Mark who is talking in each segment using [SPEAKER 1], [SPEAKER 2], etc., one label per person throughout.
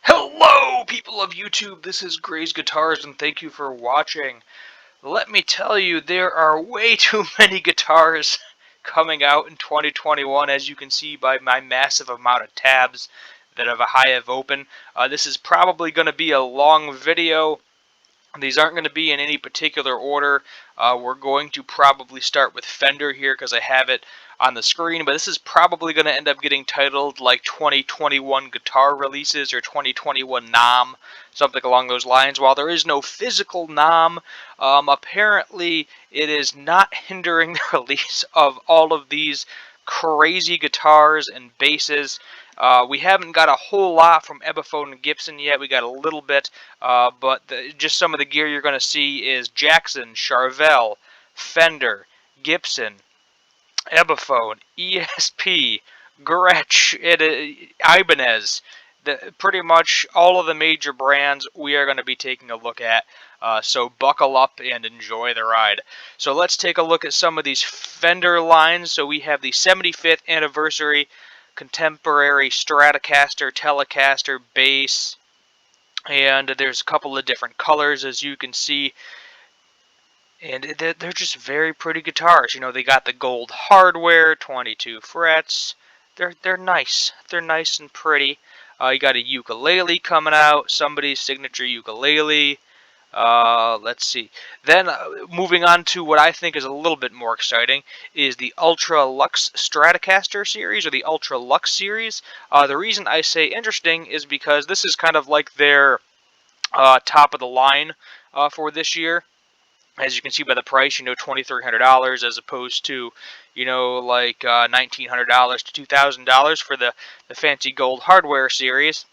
[SPEAKER 1] Hello, people of YouTube, this is Gray's Guitars, and thank you for watching. Let me tell you, there are way too many guitars coming out in 2021, as you can see by my massive amount of tabs that I have open. This is probably going to be a long video. These aren't going to be in any particular order. We're going to probably start with Fender here because I have it on the screen, but this is probably going to end up getting titled like 2021 guitar releases or 2021 NOM, something along those lines. While there is no physical NOM, apparently it is not hindering the release of all of these crazy guitars and basses. We haven't got a whole lot from Ebephone and Gibson yet. We got a little bit, but just some of the gear you're going to see is Jackson, Charvel, Fender, Gibson, Ebephone, ESP, Gretsch, Ibanez. Pretty much all of the major brands we are going to be taking a look at. So buckle up and enjoy the ride. So let's take a look at some of these Fender lines. So we have the 75th anniversary contemporary Stratocaster, Telecaster bass, and there's a couple of different colors as you can see, and they're just very pretty guitars. You know, they got the gold hardware, 22 frets. They're nice. They're nice and pretty. You got a ukulele coming out, somebody's signature ukulele. Let's see. Then moving on to what I think is a little bit more exciting is the Ultra Lux Stratocaster series, or the Ultra Lux series. The reason I say interesting is because this is kind of like their top of the line for this year. As you can see by the price, you know, $2,300 as opposed to, you know, like $1,900 to $2,000 for the fancy gold hardware series.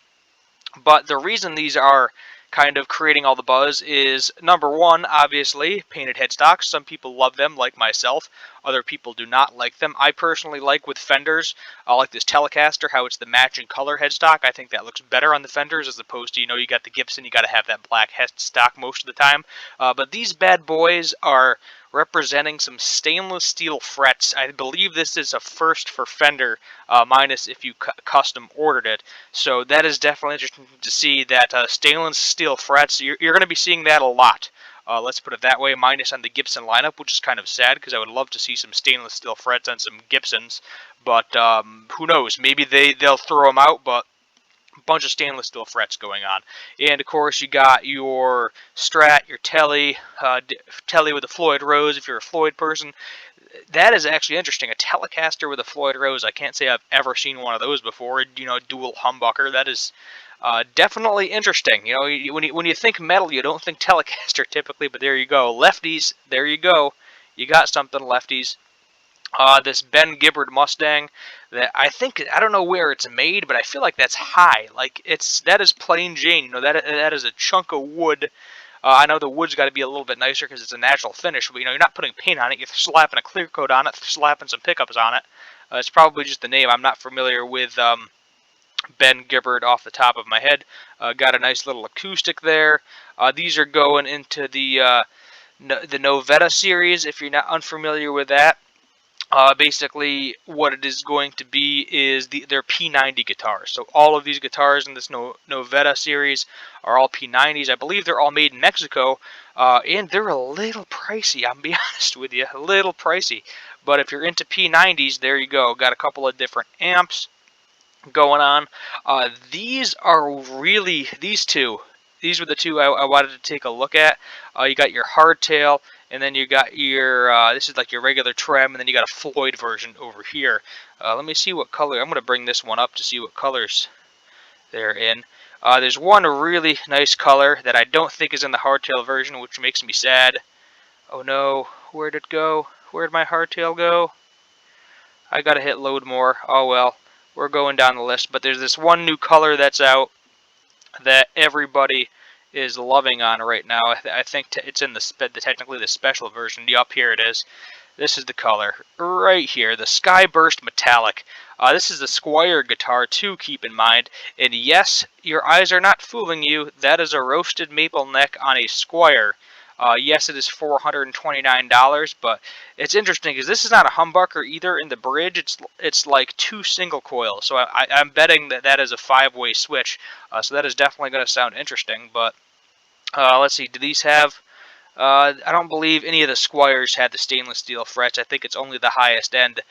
[SPEAKER 1] But the reason these are kind of creating all the buzz is, number one, obviously, painted headstocks. Some people love them, like myself. Other people do not like them. I personally like with Fenders, I like this Telecaster, how it's the matching color headstock. I think that looks better on the Fenders as opposed to, you know, you got the Gibson, you got to have that black headstock most of the time. But these bad boys are representing some stainless steel frets. I believe this is a first for Fender, minus if you custom ordered it. So that is definitely interesting to see that stainless steel frets. You're going to be seeing that a lot. Let's put it that way, minus on the Gibson lineup, which is kind of sad because I would love to see some stainless steel frets on some Gibsons. But who knows? Maybe they'll throw them out, but bunch of stainless steel frets going on. And of course you got your Strat, your Telly with a Floyd Rose if you're a Floyd person. That is actually interesting. A Telecaster with a Floyd Rose. I can't say I've ever seen one of those before. You know, dual humbucker. That is definitely interesting. You know, when you think metal, you don't think Telecaster typically, but there you go. Lefties, there you go. You got something, lefties. This Ben Gibbard Mustang that I don't know where it's made, but I feel like that's high. Like that is plain Jane. You know, that is a chunk of wood. I know the wood's got to be a little bit nicer because it's a natural finish, but you know, you're not putting paint on it. You're slapping a clear coat on it, slapping some pickups on it. It's probably just the name. I'm not familiar with Ben Gibbard off the top of my head. Got a nice little acoustic there. These are going into the Novetta series. If you're not unfamiliar with that. Basically, what it is going to be is their P90 guitars. So all of these guitars in this Novetta series are all P90s. I believe they're all made in Mexico, and they're a little pricey. I'm be honest with you, a little pricey. But if you're into P90s, there you go. Got a couple of different amps going on. These are really, these were the two I wanted to take a look at. You got your hardtail, and then you got your, this is like your regular trem, and then you got a Floyd version over here. Let me see what color, I'm going to bring this one up to see what colors they're in. There's one really nice color that I don't think is in the hardtail version, which makes me sad. Oh no, where'd it go? Where'd my hardtail go? I gotta hit load more. Oh well, we're going down the list, but there's this one new color that's out that everybody is loving on right now. I think it's in technically the special version. Yup, here it is. This is the color right here, the Skyburst Metallic. This is the Squier guitar too, keep in mind. And yes, your eyes are not fooling you. That is a roasted maple neck on a Squier. Yes, it is $429, but it's interesting because this is not a humbucker either. In the bridge, it's like 2 single coils, so I'm betting that that is a 5-way switch. So that is definitely going to sound interesting. But let's see, do these have? I don't believe any of the Squires had the stainless steel frets. I think it's only the highest end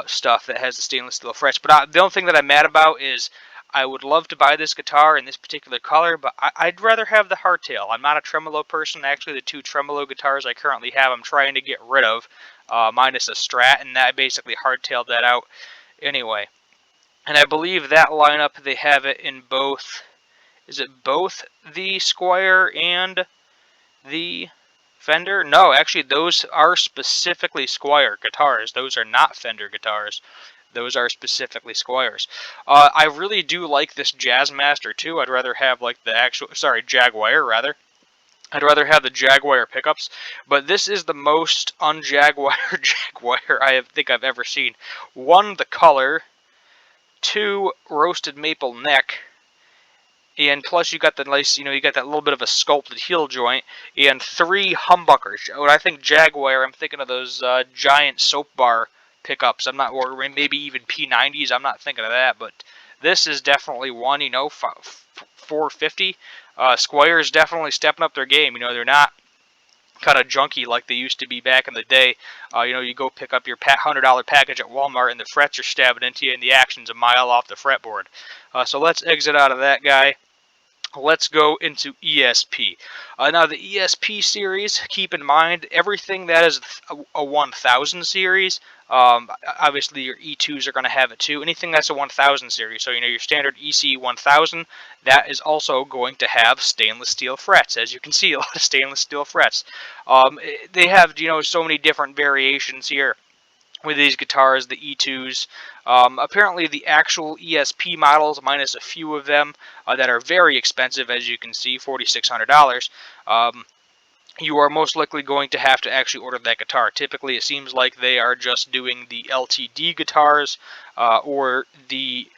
[SPEAKER 1] stuff that has the stainless steel frets. But the only thing that I'm mad about is I would love to buy this guitar in this particular color, but I'd rather have the hardtail. I'm not a tremolo person. Actually, the 2 tremolo guitars I currently have, I'm trying to get rid of, minus a Strat, and I basically hardtailed that out anyway. And I believe that lineup, they have it in both. Is it both the Squire and the Fender? No, actually, those are specifically Squire guitars. Those are not Fender guitars. Those are specifically Squires. I really do like this Jazzmaster too. I'd rather have like the actual, sorry, Jaguar rather. I'd rather have the Jaguar pickups, but this is the most un-Jaguar Jaguar I think I've ever seen. 1, the color. 2, roasted maple neck. And plus you got the nice, you got that little bit of a sculpted heel joint. And 3, humbuckers. When I think Jaguar, I'm thinking of those giant soap bar pickups. I'm not, or maybe even P90s. I'm not thinking of that, but this is definitely one, 450. Squire's definitely stepping up their game. They're not kind of junky like they used to be back in the day. You go pick up your $100 package at Walmart and the frets are stabbing into you and the action's a mile off the fretboard. So let's exit out of that guy. Let's go into ESP. Now the ESP series, keep in mind everything that is a 1000 series. Obviously your E2s are going to have it too. Anything that's a 1000 series, so your standard EC 1000, that is also going to have stainless steel frets. As you can see, a lot of stainless steel frets. They have so many different variations here with these guitars, the E2s. Apparently the actual ESP models, minus a few of them that are very expensive, as you can see, $4,600, you are most likely going to have to actually order that guitar. Typically it seems like they are just doing the LTD guitars or the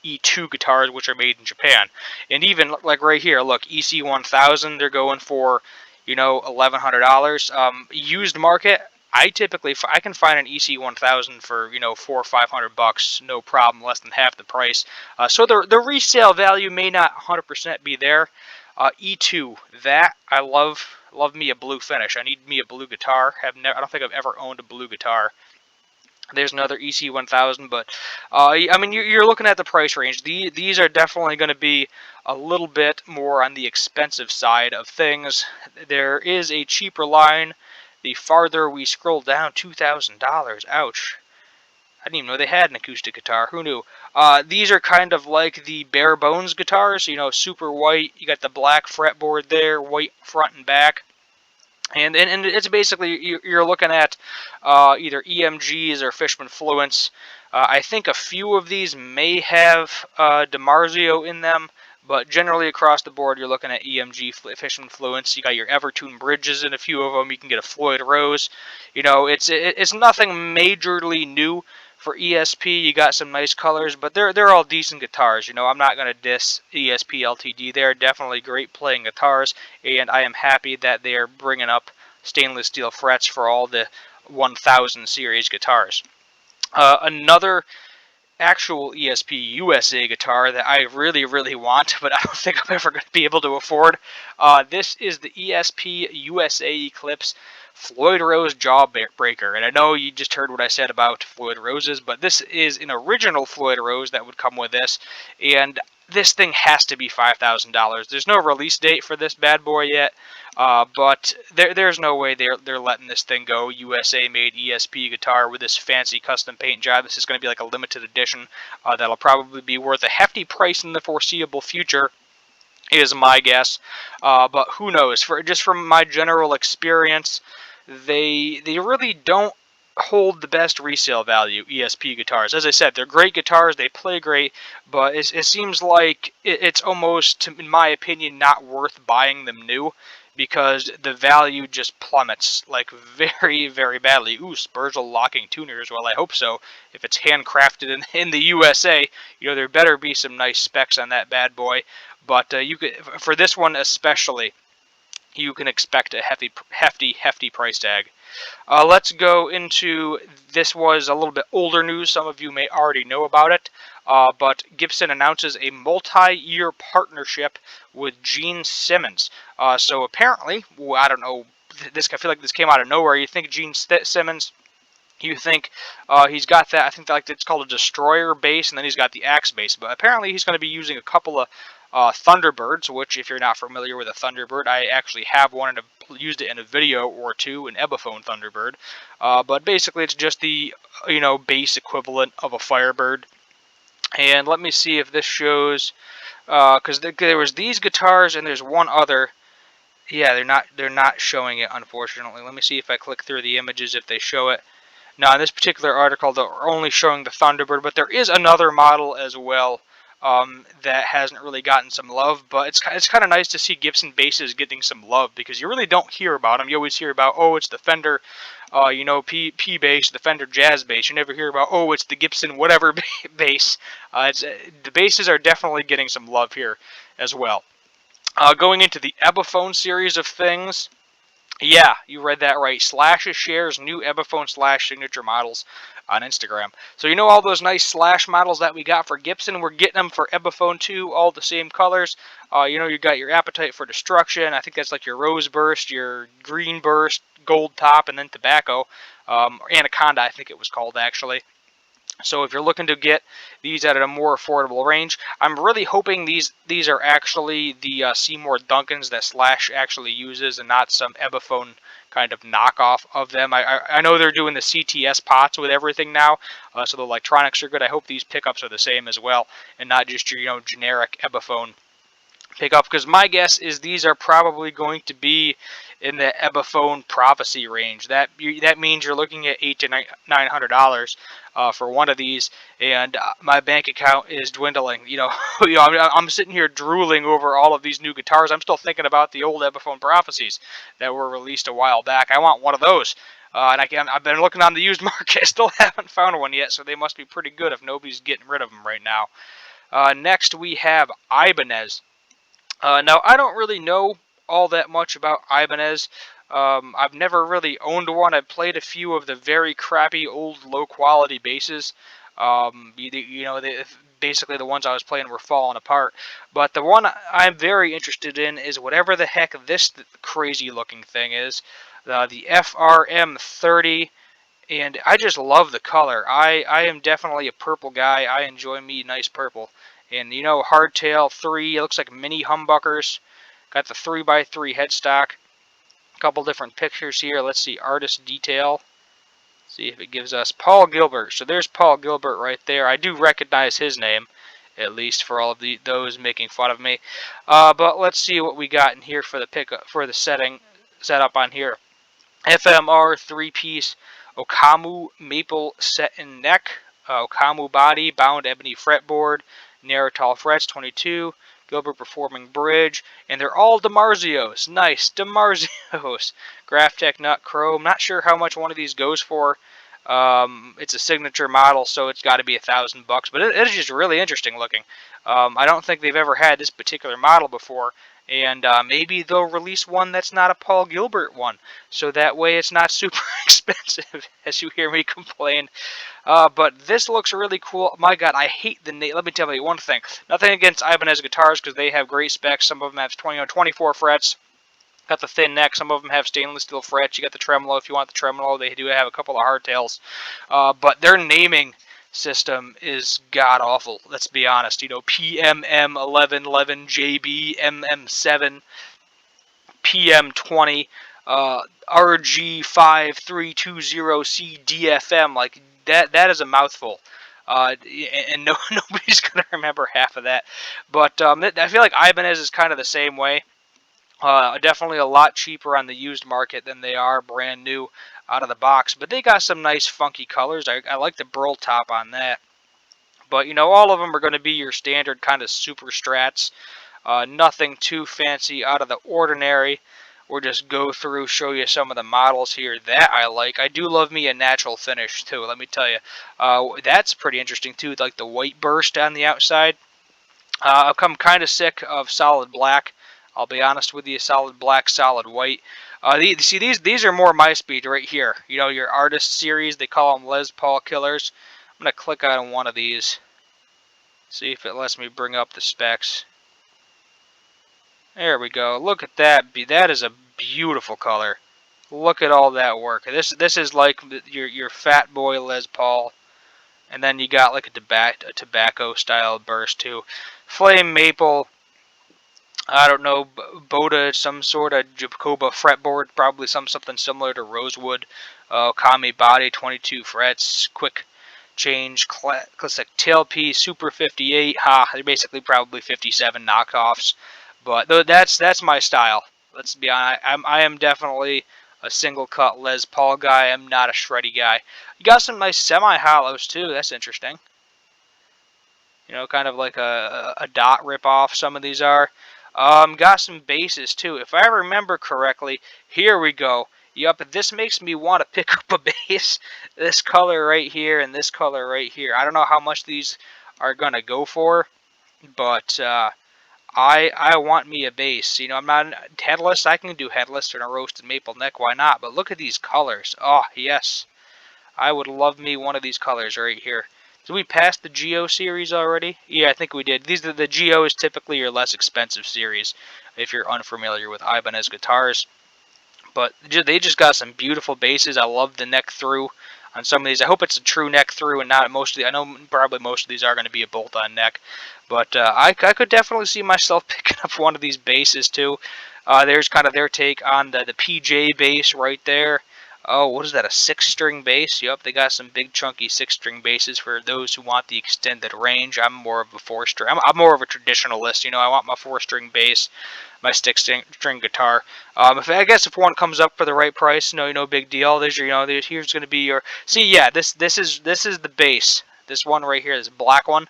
[SPEAKER 1] E2 guitars, which are made in Japan. And even like right here, look, EC 1000, they're going for $1,100. Used market, I can find an EC 1000 for $400 or $500, no problem, less than half the price. So the resale value may not 100% be there. E2, that I love me a blue finish. I need me a blue guitar. I don't think I've ever owned a blue guitar. There's another EC 1000, but I mean you're looking at the price range. These are definitely going to be a little bit more on the expensive side of things. There is a cheaper line. The farther we scroll down, $2,000. Ouch. I didn't even know they had an acoustic guitar. Who knew? These are kind of like the bare bones guitars. Super white. You got the black fretboard there, white front and back. And it's basically, you're looking at either EMGs or Fishman Fluents. I think a few of these may have DiMarzio in them, but generally across the board, you're looking at EMG Fishman Fluents. You got your Evertune bridges in a few of them. You can get a Floyd Rose. It's nothing majorly new for ESP. You got some nice colors, but they're all decent guitars. I'm not going to diss ESP LTD. They're definitely great playing guitars, and I am happy that they are bringing up stainless steel frets for all the 1000 series guitars. Another actual ESP USA guitar that I really, really want, but I don't think I'm ever going to be able to afford. This is the ESP USA Eclipse Floyd Rose Jawbreaker. And I know you just heard what I said about Floyd Roses, but this is an original Floyd Rose that would come with this. And this thing has to be $5,000. There's no release date for this bad boy yet, but there's no way they're letting this thing go. USA made ESP guitar with this fancy custom paint job. This is going to be like a limited edition that'll probably be worth a hefty price in the foreseeable future, is my guess. But who knows? Just from my general experience, they really don't hold the best resale value, ESP guitars. As I said, they're great guitars, they play great, but it seems like it's almost, in my opinion, not worth buying them new, because the value just plummets, like, very, very badly. Ooh, Spursel locking tuners, well, I hope so. If it's handcrafted in the USA, there better be some nice specs on that bad boy. But you could, for this one especially, you can expect a hefty price tag. Let's go into, this was a little bit older news. Some of you may already know about it. But Gibson announces a multi-year partnership with Gene Simmons. So apparently, well, I don't know, I feel like this came out of nowhere. You think Gene Simmons, you think he's got that, I think like it's called a destroyer base, and then he's got the axe base. But apparently he's going to be using a couple of Thunderbirds, which if you're not familiar with a Thunderbird, I actually have one and used it in a video or two, an Ebephone Thunderbird. But basically it's just the, base equivalent of a Firebird. And let me see if this shows, because there was these guitars and there's one other. Yeah, they're not showing it, unfortunately. Let me see if I click through the images if they show it. Now, in this particular article, they're only showing the Thunderbird, but there is another model as well that hasn't really gotten some love. But it's kind of nice to see Gibson basses getting some love, because you really don't hear about them. You always hear about, oh, it's the Fender, P bass, the Fender Jazz bass. You never hear about, oh, it's the Gibson whatever bass. The basses are definitely getting some love here as well. Going into the Ebephone series of things. Yeah, you read that right. Slash shares new Ebephone Slash signature models on Instagram. So you know all those nice Slash models that we got for Gibson, we're getting them for Ebephone too, all the same colors. You got your Appetite for Destruction. I think that's like your Rose Burst, your Green Burst, Gold Top, and then Tobacco. Anaconda, I think it was called actually. So if you're looking to get these at a more affordable range, I'm really hoping these are actually the Seymour Duncans that Slash actually uses, and not some Ebephone kind of knockoff of them. I know they're doing the CTS pots with everything now, so the electronics are good. I hope these pickups are the same as well, and not just your generic Ebephone pickup, because my guess is these are probably going to be in the Ebephone Prophecy range. That means you're looking at $800 to $900 for one of these, and my bank account is dwindling. I'm sitting here drooling over all of these new guitars. I'm still thinking about the old Ebephone Prophecies that were released a while back. I want one of those. And I've been looking on the used market. I still haven't found one yet, so they must be pretty good if nobody's getting rid of them right now. Next, we have Ibanez. Now, I don't really know all that much about Ibanez. I've never really owned one. I've played a few of the very crappy, old, low-quality basses. Basically the ones I was playing were falling apart. But the one I'm very interested in is whatever the heck this crazy-looking thing is, the FRM30. And I just love the color. I am definitely a purple guy. I enjoy me nice purple. And hardtail 3, it looks like mini humbuckers. Got the 3x3 headstock. A couple different pictures here. Let's see, artist detail. See if it gives us Paul Gilbert. So there's Paul Gilbert right there. I do recognize his name, at least for all of those making fun of me. But let's see what we got in here for the pickup, for the setup on here. FMR 3-piece Okamu maple satin neck, Okamu body, bound ebony fretboard, narrow tall frets 22, Gilbert performing bridge, and they're all DiMarzios. Nice, DiMarzios. Graphtec nut chrome. Not sure how much one of these goes for. It's a signature model, so it's got to be $1,000 bucks. But it is just really interesting looking. I don't think they've ever had this particular model before. And maybe they'll release one that's not a Paul Gilbert one, so that way it's not super expensive, as you hear me complain. But this looks really cool. My God, I hate the name. Let me tell you one thing. Nothing against Ibanez guitars, because they have great specs. Some of them have 24 frets. Got the thin neck. Some of them have stainless steel frets. You got the tremolo if you want the tremolo. They do have a couple of hardtails. But their naming system is god awful. Let's be honest. PMM 1111 JB MM7 PM20 RG5320C DFM. Like that is a mouthful. And nobody's gonna remember half of that. But I feel like Ibanez is kind of the same way. Definitely a lot cheaper on the used market than they are brand new out of the box. But they got some nice funky colors. I like the burl top on that. But all of them are going to be your standard kind of super strats. Nothing too fancy out of the ordinary. We'll just go through, show you some of the models here that I like. I do love me a natural finish too, let me tell you. That's pretty interesting too, like the white burst on the outside. I'm kind of sick of solid black I'll be honest with you, solid black, solid white. See, these are more my speed right here. You know, your artist series, they call them Les Paul killers. I'm going to click on one of these. See if it lets me bring up the specs. There we go. Look at that. That is a beautiful color. Look at all that work. This is like your Fat Boy Les Paul. And then you got like a tobacco style burst too. Flame maple. I don't know, Boda, some sort of Jacoba fretboard, probably something similar to Rosewood. Kami body, 22 frets, quick change, classic tailpiece, Super 58. They're basically probably 57 knockoffs, but that's my style. Let's be honest, I am definitely a single cut Les Paul guy. I'm not a shreddy guy. You got some nice semi hollows too. That's interesting. You know, kind of like a dot rip off. Some of these are. Got some bases too. If I remember correctly, here we go. Yup, this makes me want to pick up a base. This color right here and this color right here. I don't know how much these are gonna go for, but I want me a base. You know, I'm not headless. I can do headless and a roasted maple neck. Why not? But look at these colors. Oh yes, I would love me one of these colors right here. Did we pass the Geo series already? Yeah, I think we did. The Geo is typically your less expensive series if you're unfamiliar with Ibanez guitars. But they just got some beautiful basses. I love the neck through on some of these. I hope it's a true neck through and not most of the. I know probably most of these are going to be a bolt-on neck, but I could definitely see myself picking up one of these basses too. There's kind of their take on the PJ bass right there. Oh, what is that, a 6-string bass? Yep, they got some big chunky 6-string basses for those who want the extended range. I'm more of a 4-string. I'm more of a traditionalist, you know. I want my 4-string bass, my 6-string guitar. I guess if one comes up for the right price, no big deal. There's your, here's going to be your. See, yeah, this is the bass. This one right here, this black one.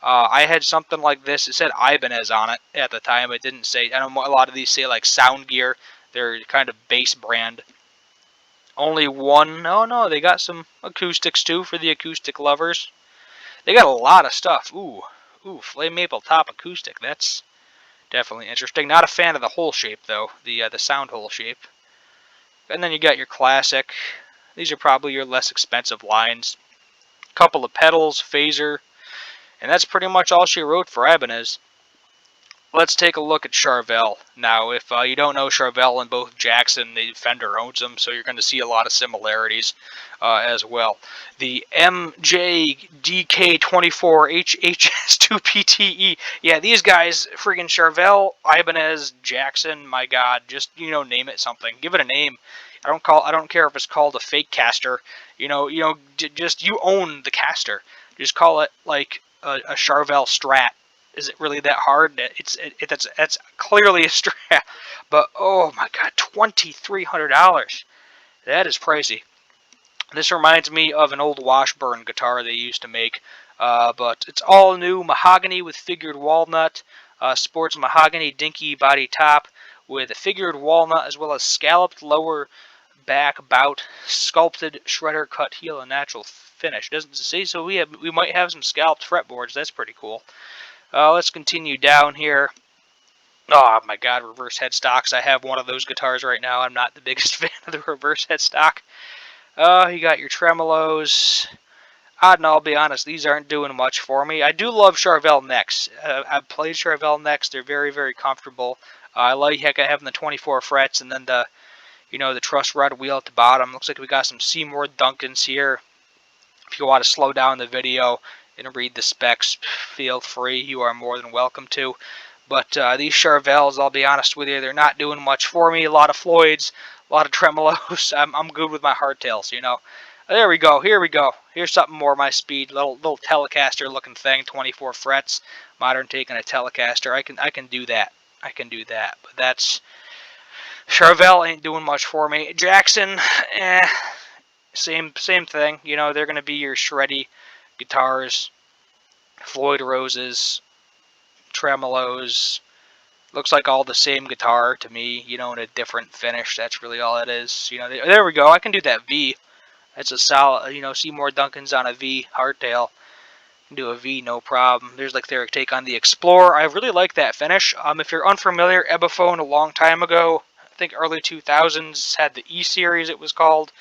[SPEAKER 1] I had something like this. It said Ibanez on it at the time. It didn't say. I know a lot of these say like Sound Gear. They're kind of bass brand. Only one. Oh no, they got some acoustics too for the acoustic lovers. They got a lot of stuff. Ooh, flame maple top acoustic. That's definitely interesting. Not a fan of the hole shape though. The sound hole shape. And then you got your classic. These are probably your less expensive lines. Couple of pedals, phaser, and that's pretty much all she wrote for Ibanez. Let's take a look at Charvel. Now, if you don't know Charvel and both Jackson, the Fender owns them, so you're going to see a lot of similarities as well. The MJDK24HHS2PTE. Yeah, these guys, friggin' Charvel, Ibanez, Jackson, my God, just, name it something. Give it a name. I don't care if it's called a fake caster. Just you own the caster. Just call it like a Charvel Strat. Is it really that hard? That's clearly a Strat, but oh my God, $2,300. That is pricey. This reminds me of an old Washburn guitar they used to make, but it's all new mahogany with figured walnut. Sports mahogany dinky body top with a figured walnut as well as scalloped lower back bout, sculpted shredder cut heel and natural finish. Doesn't say so. We might have some scalloped fretboards. That's pretty cool. Let's continue down here. Oh my God, reverse headstocks. I have one of those guitars right now. I'm not the biggest fan of the reverse headstock. You got your tremolos. I'll be honest, these aren't doing much for me. I do love Charvel necks. I've played Charvel necks. They're very, very comfortable. I like having the 24 frets and then the truss rod wheel at the bottom. Looks like we got some Seymour Duncans here. If you want to slow down the video and read the specs, feel free. You are more than welcome to. But these Charvels, I'll be honest with you, they're not doing much for me. A lot of Floyds, a lot of tremolos. I'm good with my hardtails, There we go. Here we go. Here's something more my speed. Little Telecaster looking thing, 24 frets. Modern take on a Telecaster. I can do that. I can do that. But that's Charvel ain't doing much for me. Jackson, same thing. They're going to be your shreddy guitars, Floyd Roses, tremolos. Looks like all the same guitar to me, in a different finish. That's really all it is. There we go. I can do that V. That's a solid, Seymour Duncan's on a V hardtail. Do a V, no problem. There's like their take on the Explorer. I really like that finish. If you're unfamiliar, Ebephone a long time ago, I think early 2000s, had the E series it was called.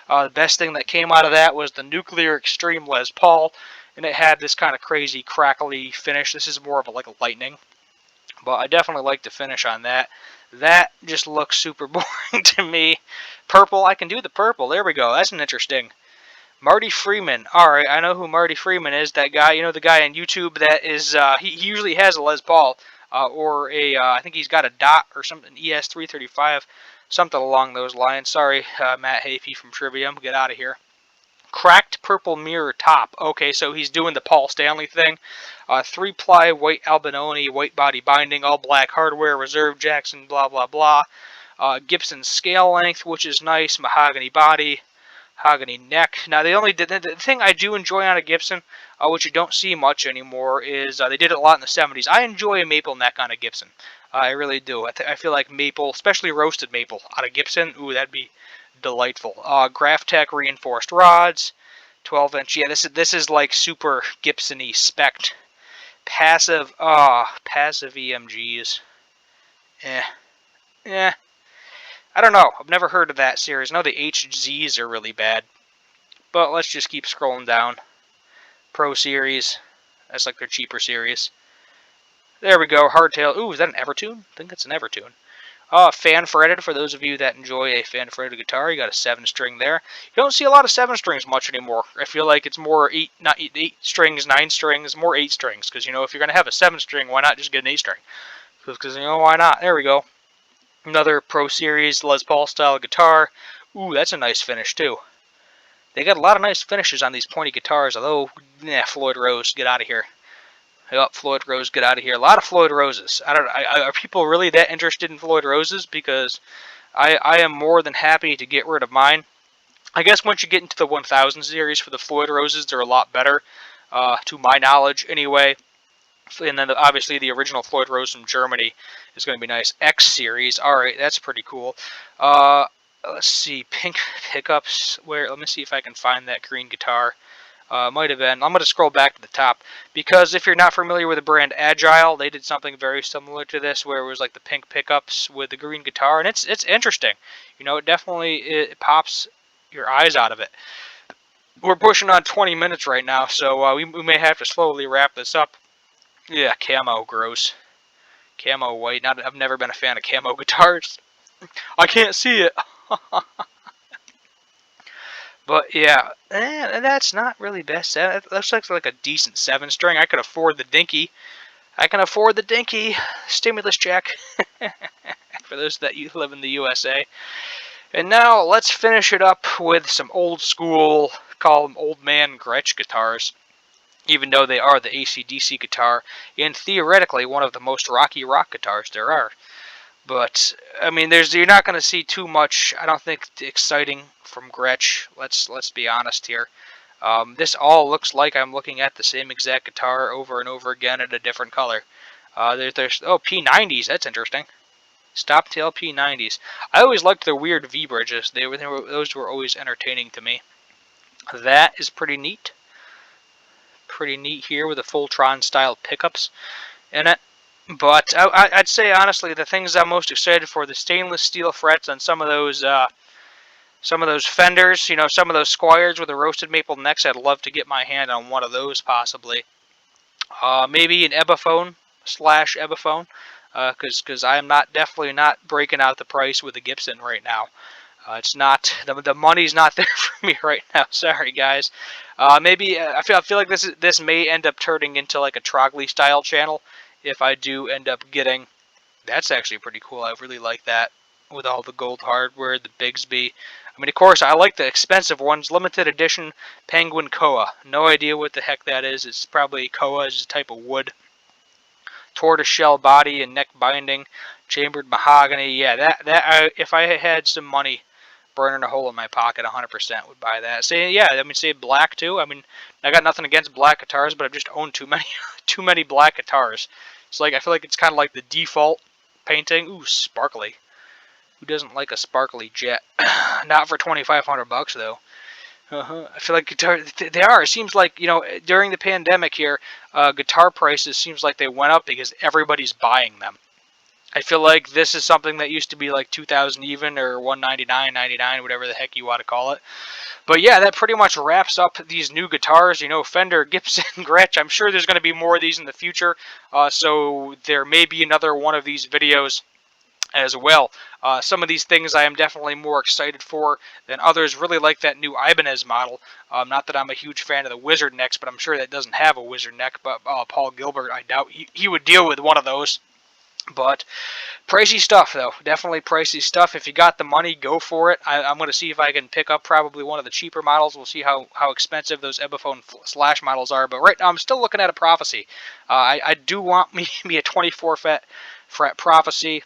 [SPEAKER 1] The best thing that came out of that was the Nuclear Extreme Les Paul, and it had this kind of crazy crackly finish. This is more of like a lightning, but I definitely like the finish on that. That just looks super boring to me. Purple, I can do the purple. There we go. That's an interesting. Marty Freeman. Alright, I know who Marty Freeman is. That guy, the guy on YouTube that is, he usually has a Les Paul, or I think he's got a Dot or something, ES335, something along those lines. Sorry, Matt Hafey from Trivium, get out of here. Cracked purple mirror top. Okay, so he's doing the Paul Stanley thing. 3-ply white Albinoni, white body binding, all black hardware, reserve Jackson, blah, blah, blah. Gibson scale length, which is nice, mahogany body. Mahogany neck. Now, the thing I do enjoy on a Gibson, which you don't see much anymore, is they did it a lot in the 70s. I enjoy a maple neck on a Gibson. I really do. I feel like maple, especially roasted maple on a Gibson, ooh, that'd be delightful. Graphtec reinforced rods, 12-inch. Yeah, this is like super Gibson-y spec'd. Passive EMGs. I don't know. I've never heard of that series. I know the HZs are really bad. But let's just keep scrolling down. Pro Series. That's like their cheaper series. There we go. Hardtail. Ooh, is that an Evertune? I think that's an Evertune. Fan fretted. For those of you that enjoy a fan fretted guitar, you got a 7-string there. You don't see a lot of 7-strings much anymore. I feel like it's more 8 strings, 9 strings, more 8 strings. Because, if you're going to have a 7-string, why not just get an 8-string? Because, why not? There we go. Another Pro Series Les Paul style guitar. Ooh, that's a nice finish too. They got a lot of nice finishes on these pointy guitars, although, Floyd Rose, get out of here. Yep, Floyd Rose, get out of here. A lot of Floyd Roses. Are people really that interested in Floyd Roses? Because I am more than happy to get rid of mine. I guess once you get into the 1000 series for the Floyd Roses, they're a lot better, to my knowledge anyway. And then obviously the original Floyd Rose from Germany is going to be nice. X series, all right, that's pretty cool. Let's see, pink pickups. Let me see if I can find that green guitar. Might have been. I'm going to scroll back to the top because if you're not familiar with the brand Agile, they did something very similar to this, where it was like the pink pickups with the green guitar, and it's interesting. It definitely pops your eyes out of it. We're pushing on 20 minutes right now, so we may have to slowly wrap this up. Yeah, camo, gross. Camo white. I've never been a fan of camo guitars. I can't see it. But yeah, that's not really best. That looks like a decent 7-string. I could afford the dinky. I can afford the dinky. Stimulus check. For those that live in the USA. And now let's finish it up with some old school, call them old man Gretsch guitars. Even though they are the AC/DC guitar, and theoretically one of the most rocky rock guitars there are. But I mean, you're not going to see too much, I don't think, exciting from Gretsch. Let's be honest here. This all looks like I'm looking at the same exact guitar over and over again in a different color. There's P90s. That's interesting. Stop tail P90s. I always liked their weird V bridges. Those were always entertaining to me. That is pretty neat. Pretty neat here with the Fultron style pickups in it. But I'd say honestly, the things I'm most excited for, the stainless steel frets on some of those fenders, some of those Squires with the roasted maple necks. I'd love to get my hand on one of those possibly. Maybe an Ebephone / Ebephone, because I am definitely not breaking out the price with a Gibson right now. It's not the money's not there for me right now. Sorry, guys. Maybe I feel like this may end up turning into like a Trogley style channel if I do end up getting. That's actually pretty cool. I really like that with all the gold hardware, the Bigsby. I mean, of course, I like the expensive ones. Limited edition Penguin Koa. No idea what the heck that is. It's probably Koa is a type of wood. Tortoiseshell body and neck binding, chambered mahogany. Yeah, if I had some money burning a hole in my pocket, 100% would buy that. Say black too. I mean, I got nothing against black guitars, but I've just owned too many black guitars. It's like I feel like it's kind of like the default painting. Ooh, sparkly. Who doesn't like a sparkly jet? Not for $2,500 though. I feel like guitar, they are. It seems like, during the pandemic here, guitar prices seems like they went up because everybody's buying them. I feel like this is something that used to be like 2,000 even, or 199.99, whatever the heck you want to call it. But yeah, that pretty much wraps up these new guitars. Fender, Gibson, Gretsch. I'm sure there's going to be more of these in the future. So there may be another one of these videos as well. Some of these things I am definitely more excited for than others. Really like that new Ibanez model. Not that I'm a huge fan of the wizard necks, but I'm sure that doesn't have a wizard neck. But Paul Gilbert, I doubt he would deal with one of those. But pricey stuff, though. Definitely pricey stuff. If you got the money, go for it. I'm going to see if I can pick up probably one of the cheaper models. We'll see how expensive those Ebephone Slash models are. But right now, I'm still looking at a Prophecy. I do want me a 24 fret Prophecy.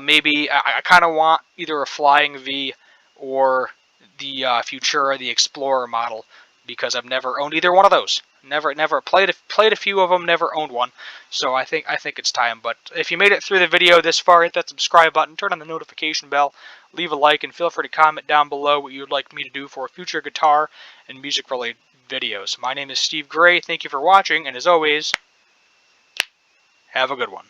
[SPEAKER 1] Maybe I kind of want either a Flying V or the Futura, the Explorer model, because I've never owned either one of those. Never played a few of them. Never owned one. So I think it's time. But if you made it through the video this far, hit that subscribe button, turn on the notification bell, leave a like, and feel free to comment down below what you would like me to do for future guitar and music related videos. My name is Steve Gray. Thank you for watching, and as always, have a good one.